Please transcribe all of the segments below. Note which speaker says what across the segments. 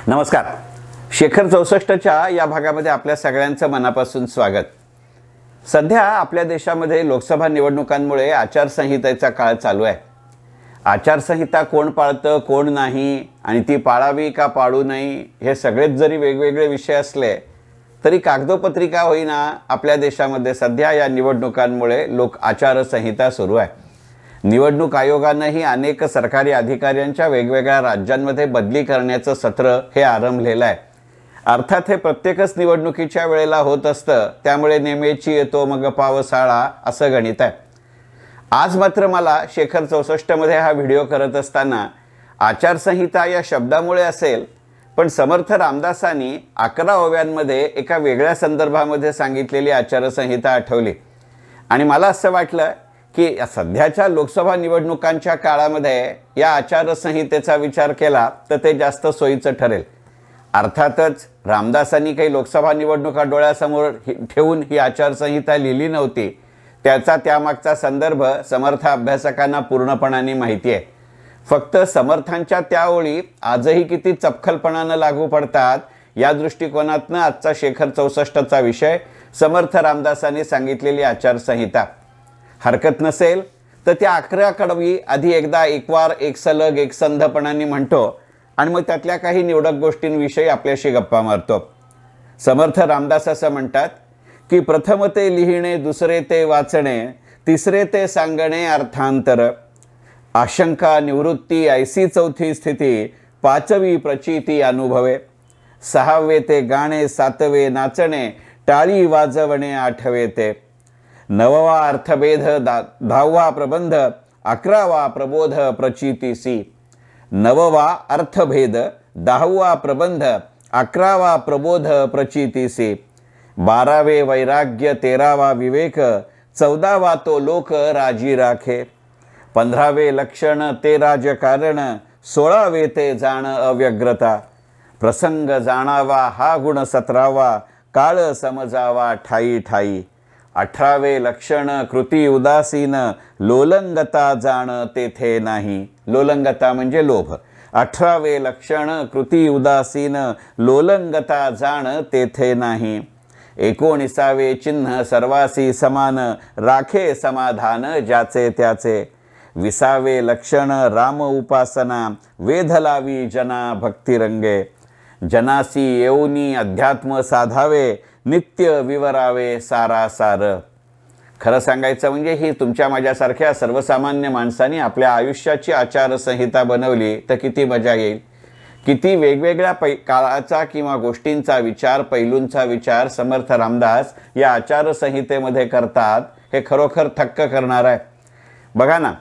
Speaker 1: नमस्कार. शेखर 64च्या या भागामध्ये आपल्या सगळ्यांचं मनापासून स्वागत. सध्या आपल्या देशामध्ये लोकसभा निवडणुकांमुळे आचारसंहितेचा काळ चालू आहे. आचारसंहिता कोण पाळतं कोण नाही आणि ती पाळावी का पाळू नये हे सगळेच जरी वेगवेगळे विषय असले तरी कागदोपत्रिका होईना आपल्या देशामध्ये सध्या या निवडणुकांमुळे लोक आचारसंहिता सुरू आहे. निवडणूक आयोगानेही अनेक सरकारी अधिकाऱ्यांच्या वेगवेगळ्या राज्यांमध्ये बदली करण्याचं सत्र हे आरंभलेलं आहे. अर्थात हे प्रत्येकच निवडणुकीच्या वेळेला होत असतं, त्यामुळे नेमेची येतो मग पावसाळा असं गणित आहे. आज मात्र मला शेखर 64मध्ये हा व्हिडिओ करत असताना आचारसंहिता या शब्दामुळे असेल पण समर्थ रामदासांनी 11 ओव्यांमध्ये एका वेगळ्या संदर्भामध्ये सांगितलेली आचारसंहिता आठवली आणि मला असं वाटलं की सध्याच्या लोकसभा निवडणुकांच्या काळामध्ये या आचारसंहितेचा विचार केला तर ते जास्त सोयीचं ठरेल. अर्थातच रामदासांनी काही लोकसभा निवडणुका डोळ्यासमोर ठेवून ही आचारसंहिता लिहिली नव्हती. त्याचा त्यामागचा संदर्भ समर्थ अभ्यासकांना पूर्णपणाने माहिती आहे. फक्त समर्थांच्या त्या ओळी आजही किती चपखलपणानं लागू पडतात या दृष्टिकोनातनं आजचा शेखर 64चा विषय समर्थ रामदासांनी सांगितलेली आचारसंहिता. हरकत नसेल तर त्या 11 कडवी आधी एकदा एकवार एक सलग एक संधपणाने म्हणतो आणि मग त्यातल्या काही निवडक गोष्टींविषयी आपल्याशी गप्पा मारतो. समर्थ रामदास असं म्हणतात की प्रथम ते लिहिणे, दुसरे ते वाचणे, तिसरे ते सांगणे अर्थांतर, आशंका निवृत्ती ऐसी चौथी स्थिती, पाचवी प्रचिती अनुभवे, सहावे ते गाणे, सातवे नाचणे, टाळी वाजवणे आठवे ते, नववा अर्थभेद, 10वा प्रबंध, 11वा प्रबोध प्रचितीसी, नववा अर्थभेद, 10वा प्रबंध, 11वा प्रबोध प्रचितीसी, 12वे वैराग्य, 13वा विवेक, 14वा तो लोक राजी राखे, 15वे लक्षण ते राजकारण, 16वे ते जाण अव्यग्रता, प्रसंग जाणावा हा गुण, 17वा काळ समजावा ठाई ठाई, 18वे लक्षण कृती उदासीन, लोलंगता जाण तेथे नाही. लोलंगता म्हणजे लोभ. 18वे लक्षण कृती उदासीन, लोलंगता जाण तेथे नाही. 19वे चिन्ह सर्वासी समान, राखे समाधान ज्याचे त्याचे. 20वे लक्षण राम उपासना, वेध लावी जना भक्तिरंगे. जनासी येऊनी अध्यात्म साधावे, नित्य विवरावे सारासार. खरं सांगायचं म्हणजे ही तुमच्या माझ्यासारख्या सर्वसामान्य माणसांनी आपल्या आयुष्याची आचारसंहिता बनवली तर किती मजा येईल. किती वेगवेगळ्या काळाचा किंवा गोष्टींचा विचार, पैलूंचा विचार समर्थ रामदास या आचारसंहितेमध्ये करतात हे खरोखर थक्क करणार आहे. बघा ना,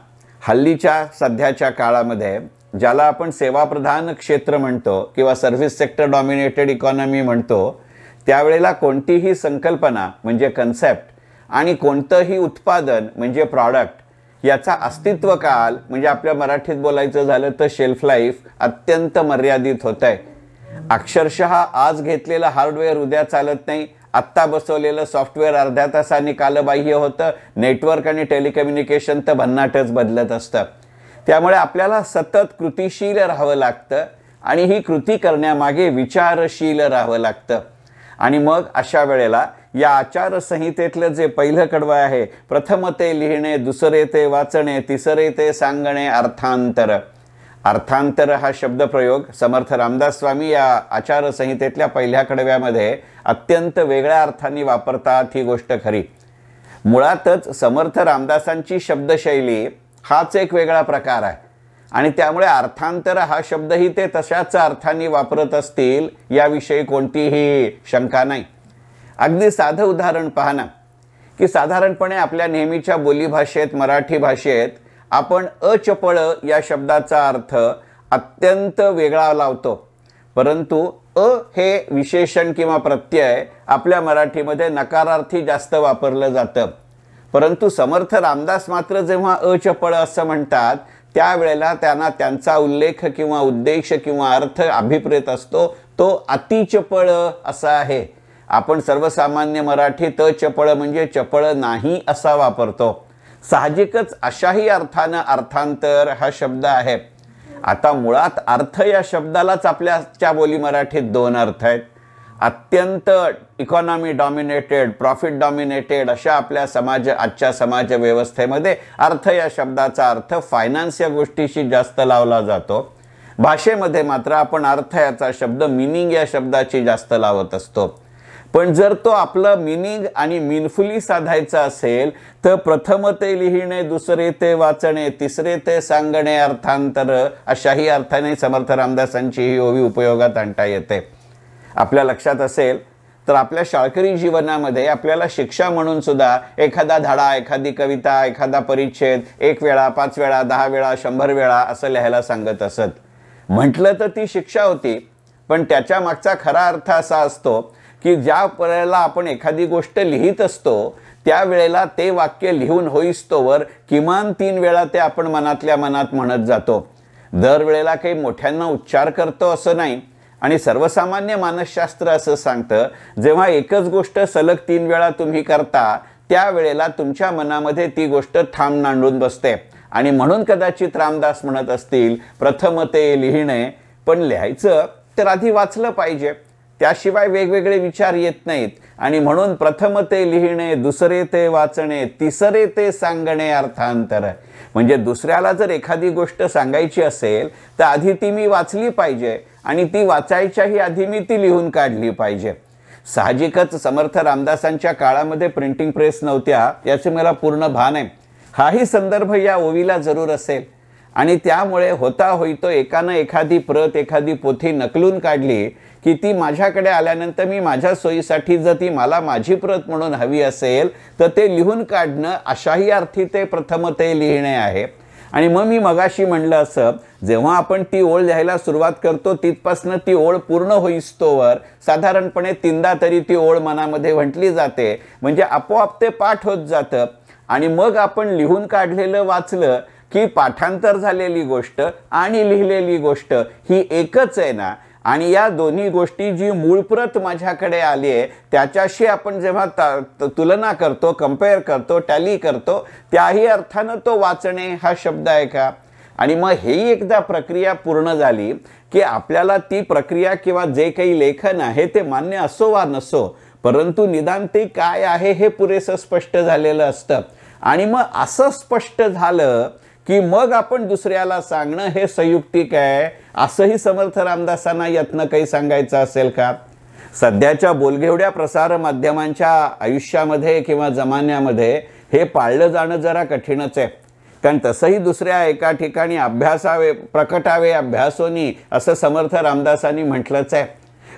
Speaker 1: हल्लीच्या सध्याच्या काळामध्ये ज्याला आपण सेवाप्रधान क्षेत्र म्हणतो किंवा सर्व्हिस सेक्टर डॉमिनेटेड इकॉनॉमी म्हणतो, त्यावेळेला कोणतीही संकल्पना म्हणजे कन्सेप्ट आणि कोणतंही उत्पादन म्हणजे प्रॉडक्ट याचा अस्तित्व काल म्हणजे आपल्या मराठीत बोलायचं झालं तर शेल्फ लाईफ अत्यंत मर्यादित होत आहे. अक्षरशः आज घेतलेलं हार्डवेअर उद्या चालत नाही. आत्ता बसवलेलं सॉफ्टवेअर अर्ध्या तासाने कालबाह्य होतं. नेटवर्क आणि टेलिकम्युनिकेशन तर भन्नाटच बदलत असतं. त्यामुळे आपल्याला सतत कृतीशील राहावं लागतं आणि ही कृती करण्यामागे विचारशील राहावं लागतं. आणि मग अशा वेळेला या आचारसंहितेतलं जे पहिलं कडवं आहे, प्रथम ते लिहिणे, दुसरे ते वाचणे, तिसरे ते सांगणे अर्थांतर. अर्थांतर हा शब्दप्रयोग समर्थ रामदास स्वामी या आचारसंहितेतल्या पहिल्या कडव्यामध्ये अत्यंत वेगळ्या अर्थाने वापरतात. ही गोष्ट खरी. मुळातच समर्थ रामदासांची शब्दशैली हाच एक वेगळा प्रकार आहे आणि त्यामुळे अर्थांतर हा शब्दही ते तशाच अर्थाने वापरत असतील याविषयी कोणतीही शंका नाही. अगदी साधं उदाहरण पहा ना, की साधारणपणे आपल्या नेहमीच्या बोलीभाषेत मराठी भाषेत आपण अचपळ या शब्दाचा अर्थ अत्यंत वेगळा लावतो, परंतु हे विशेषण किंवा प्रत्यय आपल्या मराठीमध्ये नकारार्थी जास्त वापरलं जातं. परंतु समर्थ रामदास मात्र जेव्हा अचपळ असं म्हणतात त्यावेळेला त्यांना त्यांचा उल्लेख किंवा उद्देश किंवा अर्थ अभिप्रेत असतो तो अतिचपळ असा आहे. आपण सर्वसामान्य मराठीत चपळ म्हणजे चपळ नाही असा वापरतो. साहजिकच अशाही अर्थानं अर्थांतर हा शब्द आहे. आता मुळात अर्थ या शब्दालाच आपल्याच्या बोली मराठीत दोन अर्थ आहेत. अत्यंत इकॉनॉमी डॉमिनेटेड, प्रॉफिट डॉमिनेटेड अशा आपल्या आजच्या समाज व्यवस्थेमध्ये अर्थ या शब्दाचा अर्थ फायनान्स या गोष्टीशी जास्त लावला जातो. भाषेमध्ये मात्र आपण अर्थ याचा शब्द मिनिंग या शब्दाची जास्त लावत असतो. पण जर तो आपलं मिनिंग आणि मीनफुली साधायचा असेल तर प्रथम ते लिहिणे, दुसरे ते वाचणे, तिसरे ते सांगणे अर्थांतर अशाही अर्थाने समर्थ रामदासांची ही ओवी उपयोगात आणता येते. आपल्या लक्षात असेल तर आपल्या शाळकरी जीवनामध्ये आपल्याला शिक्षा म्हणून सुद्धा एखादा धडा, एखादी कविता, एखादा परिच्छेद 1 वेळा, 5 वेळा, 10 वेळा, 100 वेळा असं लिहायला सांगत असत. म्हटलं तर ती शिक्षा होती, पण त्याच्या मागचा खरा अर्थ असा असतो की ज्या वेळेला आपण एखादी गोष्ट लिहित असतो त्यावेळेला ते वाक्य लिहून होईस्तोवर किमान 3 वेळा ते आपण मनातल्या मनात म्हणत जातो. दरवेळेला काही मोठ्यांना उच्चार करतो असं नाही. आणि सर्वसामान्य मानसशास्त्र असं सांगतं, जेव्हा एकच गोष्ट सलग 3 वेळा तुम्ही करता त्यावेळेला तुमच्या मनामध्ये ती गोष्ट ठाम नांदून बसते. आणि म्हणून कदाचित रामदास म्हणत असतील प्रथम ते लिहिणे, पण लिहायचं तर आधी वाचलं पाहिजे, त्याशिवाय वेगवेगळे विचार येत नाहीत. आणि म्हणून प्रथम ते लिहिणे, दुसरे ते वाचणे, तिसरे ते सांगणे अर्थांतर. म्हणजे दुसऱ्याला जर एखादी गोष्ट सांगायची असेल तर आधी ती मी वाचली पाहिजे आणि ती वाचायच्याही आधी मी ती लिहून काढली पाहिजे. साहजिकच समर्थ रामदासांच्या काळामध्ये प्रिंटिंग प्रेस नव्हत्या याचे मला पूर्ण भान आहे. हाही संदर्भ या ओवीला जरूर असेल. आणि त्यामुळे होता होईतो एकानं एखादी प्रत, एखादी पोथी नकलून काढली की ती माझ्याकडे आल्यानंतर मी माझ्या सोयीसाठी जर ती मला माझी प्रत म्हणून हवी असेल तर ते लिहून काढणं अशाही अर्थी ते प्रथम ते लिहिणे आहे. आणि मग मी मगाशी म्हणलं असं, जेव्हा आपण ती ओळ लिहायला सुरुवात करतो तिथपासनं ती ओळ पूर्ण होईस्तोवर साधारणपणे 3दा तरी ती ओळ मनामध्ये म्हटली जाते. म्हणजे आपोआप ते पाठ होत जातं. आणि मग आपण लिहून काढलेलं वाचलं की पाठांतर झालेली गोष्ट आणि लिहिलेली गोष्ट ही एकच आहे ना. आणि या दोन्ही गोष्टी जी मूळ प्रत माझ्याकडे आली आहे त्याच्याशी आपण जेव्हा तुलना करतो, कंपेअर करतो, टॅली करतो, त्याही अर्थानं तो वाचणे हा शब्द आहे का. आणि मग हेही एकदा प्रक्रिया पूर्ण झाली की आपल्याला ती प्रक्रिया किंवा जे काही लेखन आहे ते मान्य असो वा नसो, परंतु निदान ते काय आहे हे पुरेसं स्पष्ट झालेलं असतं. आणि मग असं स्पष्ट झालं की मग आपण दुसऱ्याला सांगणं हे संयुक्तिक आहे असंही समर्थ रामदासांना यातनं काही सांगायचं असेल का. सध्याच्या बोलघेवड्या प्रसार माध्यमांच्या आयुष्यामध्ये किंवा जमान्यामध्ये हे पाळलं जाणं जरा कठीणच आहे. कारण तसंही दुसऱ्या एका ठिकाणी अभ्यासावे प्रकटावे अभ्यासोनी असं समर्थ रामदासांनी म्हटलंच आहे.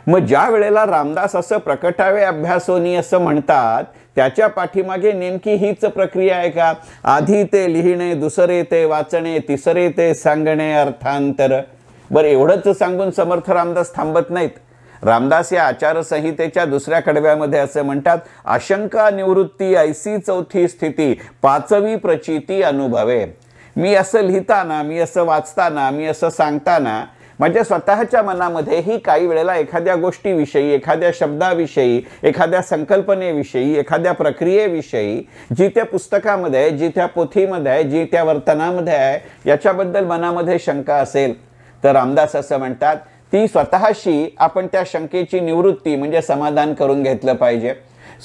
Speaker 1: मग ज्या वेळेला रामदास असं प्रकटावे अभ्यासोनी असं म्हणतात त्याच्या पाठीमागे नेमकी हीच प्रक्रिया आहे का. आधी ते लिहिणे, दुसरे ते वाचणे, तिसरे ते सांगणे अर्थांतर. बरं, एवढंच सांगून समर्थ रामदास थांबत नाहीत. रामदास या आचारसंहितेच्या 2ऱ्या कडव्यामध्ये असे म्हणतात, आशंका निवृत्ती ऐसी चौथी स्थिती, 5वी प्रचिती अनुभवे. मी असं लिहिताना, मी असं वाचताना, मी असं सांगताना माझ्या स्वतःच्या मनामध्येही काही वेळेला एखाद्या गोष्टीविषयी, एखाद्या शब्दाविषयी, एखाद्या संकल्पनेविषयी, एखाद्या प्रक्रियेविषयी जी त्या पुस्तकामध्ये आहे, जी त्या पोथीमध्ये आहे, जी त्या वर्तनामध्ये आहे याच्याबद्दल मनामध्ये शंका असेल तर रामदास असं म्हणतात ती स्वतःशी आपण त्या शंकेची निवृत्ती म्हणजे समाधान करून घेतलं पाहिजे.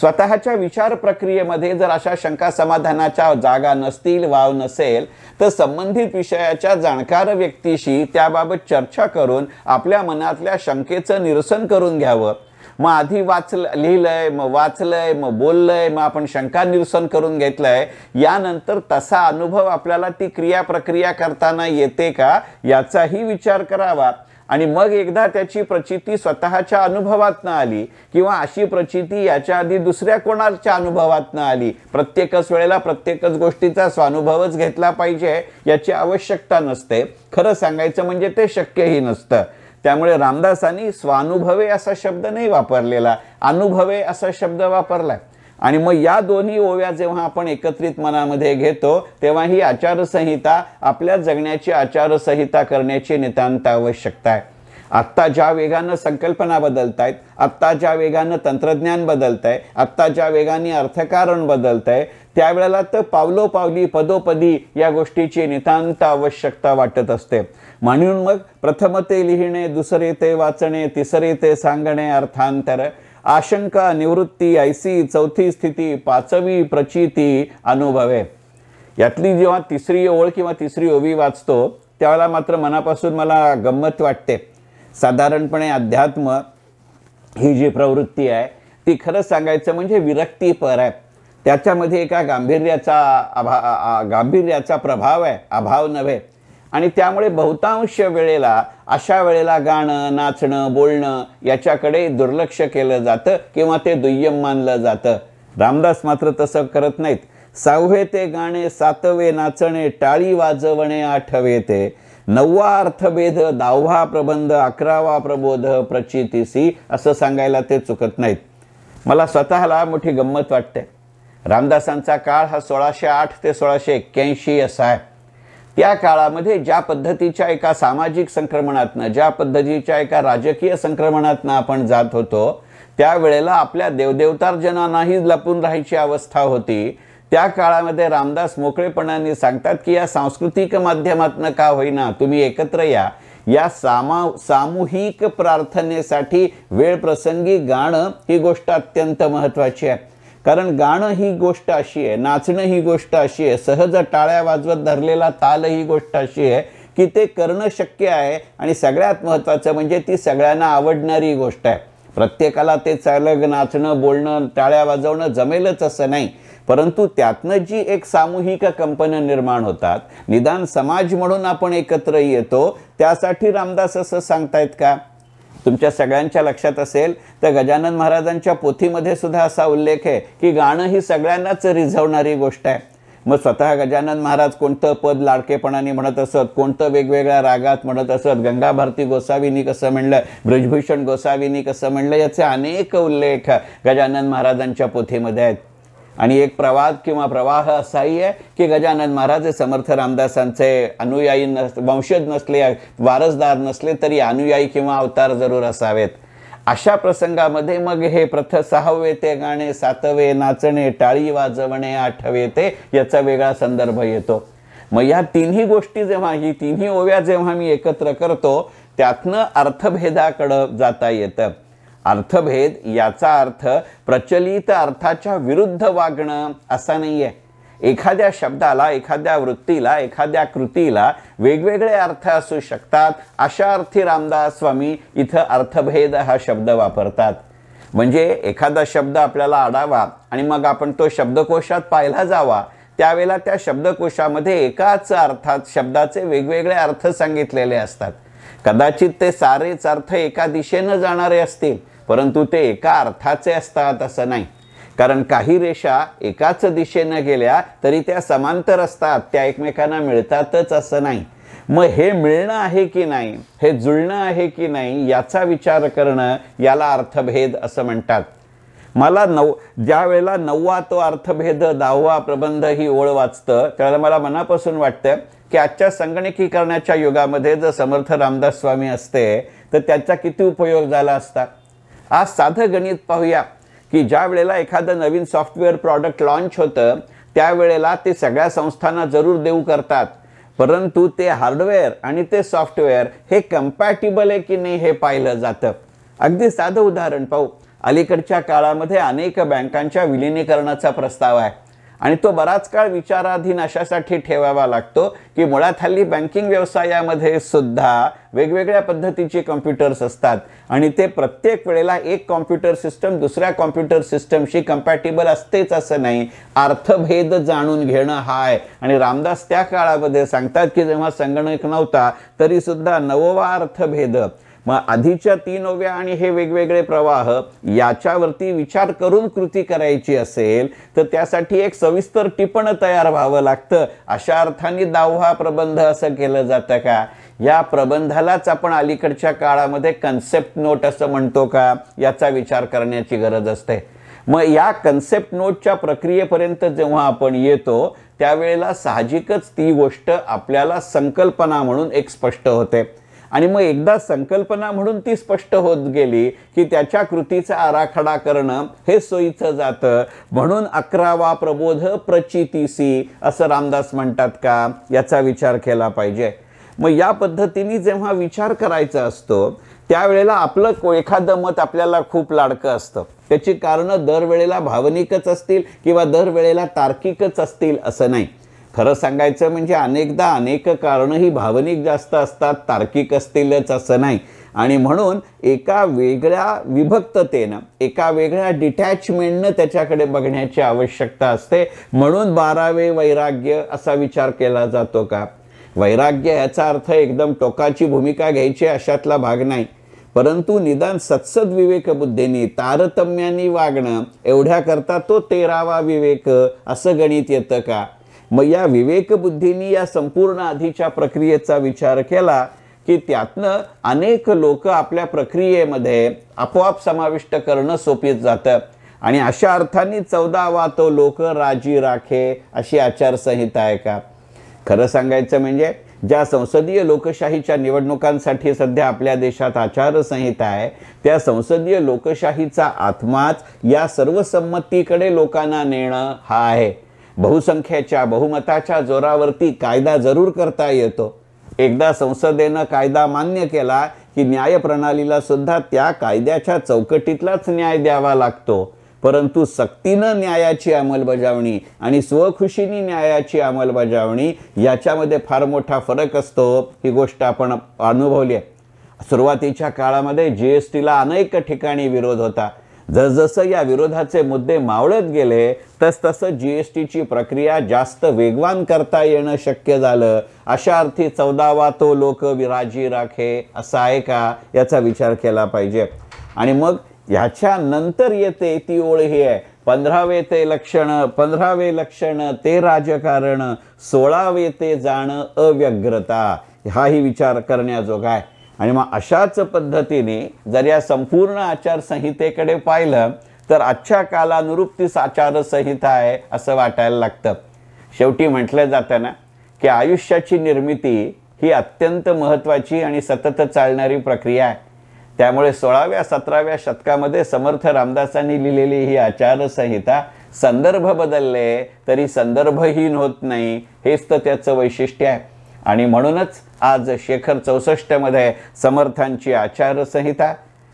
Speaker 1: स्वतःच्या विचार प्रक्रियेमध्ये जर अशा शंका समाधानाच्या जागा नसतील, वाव नसेल तर संबंधित विषयाच्या जाणकार व्यक्तीशी त्याबाबत चर्चा करून आपल्या मनातल्या शंकेचं निरसन करून घ्यावं. मग आधी लिहिलंय, मग वाचलंय, मग बोललंय, मग आपण शंका निरसन करून घेतलंय, यानंतर तसा अनुभव आपल्याला ती क्रिया प्रक्रिया करताना येते का याचाही विचार करावा. आणि मग एकदा त्याची प्रचिती स्वतःच्या अनुभवातनं आली किंवा अशी प्रचिती याच्या आधी दुसऱ्या कोणाच्या अनुभवातनं आली, प्रत्येकच वेळेला प्रत्येकच गोष्टीचा स्वानुभवच घेतला पाहिजे याची आवश्यकता नसते. खरं सांगायचं म्हणजे ते शक्यही नसतं. त्यामुळे रामदासांनी स्वानुभवे असा शब्द नाही वापरलेला, अनुभवे असा शब्द वापरलाय. आणि मग या दोन्ही ओव्या जेव्हा आपण एकत्रित मनामध्ये घेतो तेव्हा ही आचारसंहिता आपल्या जगण्याची आचारसंहिता करण्याची नितांत आवश्यकता आहे. आत्ता ज्या वेगानं संकल्पना बदलत आहेत, आत्ता ज्या वेगानं तंत्रज्ञान बदलत आहे, आत्ता ज्या वेगाने अर्थकारण बदलत आहे, त्यावेळेला तर पावलोपावली पदोपदी या गोष्टीची नितांत आवश्यकता वाटत असते. म्हणून मग प्रथम ते लिहिणे, दुसरे ते वाचणे, तिसरे ते सांगणे अर्थांतर, आशंका निवृत्ती ऐसी चौथी स्थिती, पाचवी प्रचिती अनुभवे. यातली जेव्हा तिसरी ओळ किंवा तिसरी ओवी वाचतो त्यावेळेला मात्र मनापासून मला गंमत वाटते. साधारणपणे अध्यात्म ही जी प्रवृत्ती आहे ती खरं सांगायचं म्हणजे विरक्तीपर आहे. त्याच्यामध्ये एका गांभीर्याचा प्रभाव आहे, अभाव नव्हे. आणि त्यामुळे बहुतांश वेळेला अशा वेळेला गाणं, नाचणं, बोलणं याच्याकडे दुर्लक्ष केलं जातं किंवा ते दुय्यम मानलं जातं. रामदास मात्र तसं करत नाहीत. 6वे ते गाणे, 7वे नाचणे, टाळी वाजवणे 8वे ते, 9वा अर्थभेद, 10वा प्रबंध, 11वा प्रबोध प्रचितीसी असं सांगायला ते चुकत नाहीत. मला स्वतःला मोठी गंमत वाटते. रामदासांचा काळ हा 1608 ते 1681 असा आहे. त्या काळामध्ये ज्या पद्धतीच्या एका सामाजिक संक्रमणातनं, ज्या पद्धतीच्या एका राजकीय संक्रमणातनं आपण जात होतो, त्यावेळेला आपल्या देवदेवतार्जनांनाही लपून राहायची अवस्था होती. त्या काळामध्ये रामदास मोकळेपणाने सांगतात की या सांस्कृतिक माध्यमातनं का होईना तुम्ही एकत्र या. या सामूहिक प्रार्थनेसाठी वेळ प्रसंगी गाणं ही गोष्ट अत्यंत महत्त्वाची आहे. कारण गाणं ही गोष्ट अशी आहे, नाचणं ही गोष्ट अशी आहे, सहज टाळ्या वाजवत धरलेला ताल ही गोष्ट अशी आहे की ते करणं शक्य आहे. आणि सगळ्यात महत्त्वाचं म्हणजे ती सगळ्यांना आवडणारी गोष्ट आहे. प्रत्येकाला ते चालक नाचणं, बोलणं, टाळ्या वाजवणं जमेलच असं नाही, परंतु त्यातनं जी एक सामूहिक कंपनं निर्माण होतात, निदान समाज म्हणून आपण एकत्र येतो, त्यासाठी रामदास असं सांगतायत का? तुमच्या सगळ्यांच्या लक्षात असेल तर गजानन महाराजांच्या पोथीमध्ये सुद्धा असा उल्लेख आहे की गाणं ही सगळ्यांनाच रिझवणारी गोष्ट आहे. मग स्वतः गजानन महाराज कोणतं पद लाडकेपणाने म्हणत असत, कोणतं वेगवेगळ्या रागात म्हणत असत, गंगा भारती गोसावींनी कसं म्हणलं, ब्रजभूषण गोसावींनी कसं म्हणलं, याचे अनेक उल्लेख गजानन महाराजांच्या पोथीमध्ये आहेत. आणि एक प्रवाद किंवा प्रवाह असाही आहे की गजानन महाराज समर्थ रामदासांचे अनुयायी वंशज नसले, वारसदार नसले तरी अनुयायी किंवा अवतार जरूर असावेत. अशा प्रसंगामध्ये मग हे 6वे ते गाणे, 7वे नाचणे, टाळी वाजवणे 8वे ते याचा वेगळा संदर्भ येतो. मग या तिन्ही गोष्टी जेव्हा, ही तिन्ही ओव्या जेव्हा मी एकत्र करतो त्यातनं अर्थभेदाकडं जाता येतं. अर्थभेद याचा अर्थ प्रचलित अर्थाच्या विरुद्ध वागणं असा नाही आहे. एखाद्या शब्दाला, एखाद्या वृत्तीला, एखाद्या कृतीला वेगवेगळे अर्थ असू शकतात. अशा अर्थी रामदास स्वामी इथं अर्थभेद हा शब्द वापरतात. म्हणजे एखादा शब्द आपल्याला आढावा आणि मग आपण तो शब्दकोशात पाहिला जावा, त्यावेळेला त्या शब्दकोशामध्ये एकाच अर्थात शब्दाचे वेगवेगळे अर्थ सांगितलेले असतात. कदाचित ते सारेच अर्थ एका दिशेनं जाणारे असतील, परंतु ते एका अर्थाचे असतात असं नाही. कारण काही रेषा एकाच दिशेनं गेल्या तरी त्या समांतर असतात, त्या एकमेकांना मिळतातच असं नाही. मग हे मिळणं आहे की नाही, हे जुळणं आहे की नाही याचा विचार करणं याला अर्थभेद असं म्हणतात. मला ज्या वेळेला 9वा तो अर्थभेद, 10वा प्रबंध ही ओळ वाचतं त्यावेळेला मला मनापासून वाटतं की आजच्या संगणकीकरणाच्या युगामध्ये जर समर्थ रामदास स्वामी असते तर त्याचा किती उपयोग झाला असता. आज साधं गणित पाहूया की ज्या वेळेला एखादं नवीन सॉफ्टवेअर प्रॉडक्ट लॉन्च होतं त्यावेळेला ते सगळ्या संस्थांना जरूर देऊ करतात, परंतु ते हार्डवेअर आणि ते सॉफ्टवेअर हे कंपॅटिबल आहे की नाही हे पाहिलं जातं. अगदी साधं उदाहरण पाहू. अलीकडच्या काळामध्ये अनेक बँकांच्या विलिनीकरणाचा प्रस्ताव आहे आणि तो बराच काळ विचाराधीन अशासाठी ठेवावा लागतो की मुळात हल्ली बँकिंग व्यवसायामध्ये सुद्धा वेगवेगळ्या पद्धतीचे कॉम्प्युटर्स असतात आणि ते प्रत्येक वेळेला एक कॉम्प्युटर सिस्टम दुसऱ्या कॉम्प्युटर सिस्टमशी कंपॅटिबल असतेच असं नाही. अर्थभेद जाणून घेणं हा आहे. आणि रामदास त्या काळामध्ये सांगतात की जेव्हा संगणक नव्हता तरी सुद्धा 9वा अर्थभेद, मग आधीच्या 3 ओव्या आणि हे वेगवेगळे प्रवाह याच्यावरती विचार करून कृती करायची असेल तर त्यासाठी एक सविस्तर टिपण तयार व्हावं लागतं. अशा अर्थाने 10वा प्रबंध असं केलं जातं का? या प्रबंधालाच आपण अलीकडच्या काळामध्ये कन्सेप्ट नोट असं म्हणतो का, याचा विचार करण्याची गरज असते. मग या कन्सेप्ट नोटच्या प्रक्रियेपर्यंत जेव्हा आपण येतो त्यावेळेला साहजिकच ती गोष्ट आपल्याला संकल्पना म्हणून एक स्पष्ट होते आणि मग एकदा संकल्पना म्हणून ती स्पष्ट होत गेली की त्याच्या कृतीचा आराखडा करणं हे सोयीचं जातं. म्हणून 11वा प्रबोध प्रचितीसी असं रामदास म्हणतात का, याचा विचार केला पाहिजे. मग या पद्धतीने जेव्हा विचार करायचा असतो त्यावेळेला आपलं एखादं मत आपल्याला खूप लाडकं असतं. त्याची कारणं दरवेळेला भावनिकच असतील किंवा दरवेळेला तार्किकच असतील असं नाही. खरं सांगायचं म्हणजे अनेकदा अनेक कारणं ही भावनिक जास्त असतात, तार्किक असतीलच असं नाही. आणि म्हणून एका वेगळ्या विभक्ततेनं, एका वेगळ्या डिटॅचमेंटनं त्याच्याकडे बघण्याची आवश्यकता असते. म्हणून 12वे वैराग्य असा विचार केला जातो का. वैराग्य याचा अर्थ एकदम टोकाची भूमिका घ्यायची अशातला भाग नाही, परंतु निदान सत्सद विवेक बुद्धीने तारतम्याने वागणं एवढ्याकरता तो 13वा विवेक असं गणित येतं का. मग या विवेकबुद्धीने या संपूर्ण आधीच्या प्रक्रियेचा विचार केला की त्यातनं अनेक लोक आपल्या प्रक्रियेमध्ये आपोआप समाविष्ट करणं सोपीच जातं. आणि अशा अर्थाने 14वा तो लोक राजी राखे अशी आचारसंहिता आहे का. खरं सांगायचं म्हणजे ज्या संसदीय लोकशाहीच्या निवडणुकांसाठी सध्या आपल्या देशात आचारसंहिता आहे त्या संसदीय लोकशाहीचा आत्माच या सर्वसंमतीकडे लोकांना नेणं हा आहे. बहुसंख्येच्या बहुमताच्या जोरावरती कायदा जरूर करता येतो. एकदा संसदेनं कायदा मान्य केला की न्यायप्रणालीला सुद्धा त्या कायद्याच्या चौकटीतलाच न्याय द्यावा लागतो. परंतु सक्तीनं न्यायाची अंमलबजावणी आणि स्वखुशीने न्यायाची अंमलबजावणी याच्यामध्ये फार मोठा फरक असतो. ही गोष्ट आपण अनुभवली आहे. सुरुवातीच्या काळामध्ये GSTला अनेक ठिकाणी विरोध होता. जसजसं या विरोधाचे मुद्दे मावळत गेले तसतसं GSTची प्रक्रिया जास्त वेगवान करता येणं शक्य झालं. अशा अर्थी 14वा तो लोक विराजी राखे असा आहे का याचा विचार केला पाहिजे. आणि मग ह्याच्या नंतर येते ती ओळ ही आहे 15वे ते लक्षण, 15वे लक्षण ते राजकारण, 16वे ते जाण अव्यग्रता. हाही विचार करण्याजोगा आहे. आणि मग अशाच पद्धतीने जर या संपूर्ण आचारसंहितेकडे पाहिलं तर आजच्या कालानुरूप ती आचारसंहिता आहे असं वाटायला लागतं. शेवटी म्हटलं जातं ना की आयुष्याची निर्मिती ही अत्यंत महत्त्वाची आणि सतत चालणारी प्रक्रिया आहे. त्यामुळे 16व्या 17व्या शतकामध्ये समर्थ रामदासांनी लिहिलेली ही आचारसंहिता संदर्भ बदलले तरी संदर्भहीन होत नाही, हेच तर त्याचं वैशिष्ट्य आहे. आणि म्हणूनच आज शेखर 64 मध्ये समर्थांची आचारसंहिता.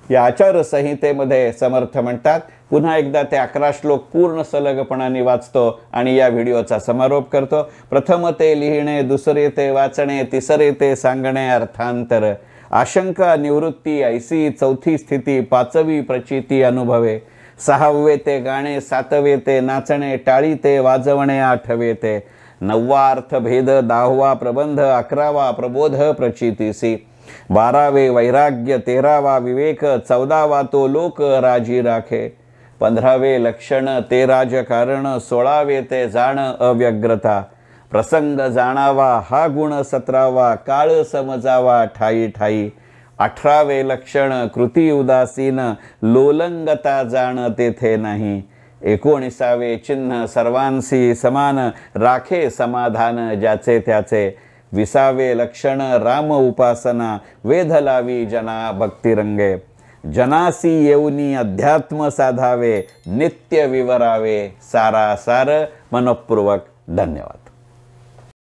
Speaker 1: या आचारसंहितेमध्ये समर्थ म्हणतात, पुन्हा एकदा ते 11 श्लोक पूर्ण सलगपणाने वाचतो आणि या व्हिडिओचा समारोप करतो. प्रथम ते लिहिणे, दुसरे ते वाचणे, तिसरे ते सांगणे अर्थांतर, आशंका निवृत्ती ऐसी चौथी स्थिती, 5वी प्रचिती अनुभवे, 6वे ते गाणे, 7वे ते नाचणे, टाळी ते वाजवणे, 8वे ते 9वा अर्थभेद, 10वा प्रबंध, 11वा प्रबोध प्रचितीसी, 12वे वैराग्य, 13वा विवेक, 14वा तो लोक राजी राखे, 15वे लक्षण ते राजकारण, 16वे ते जाण अव्यग्रता, प्रसंग जाणावा हा गुण, 17वा काळ समजावा ठाई ठाई, 18वे लक्षण कृती उदासीन, लोलंगता जाण तेथे नाही, 19वे चिन्ह सर्वांसी समान, राखे समाधान ज्याचे त्याचे, 20वे लक्षण राम उपासना, वेध लावी जना भक्तिरंगे, जनासी येऊनी अध्यात्म साधावे, नित्य विवरावे सारासार. मनःपूर्वक धन्यवाद.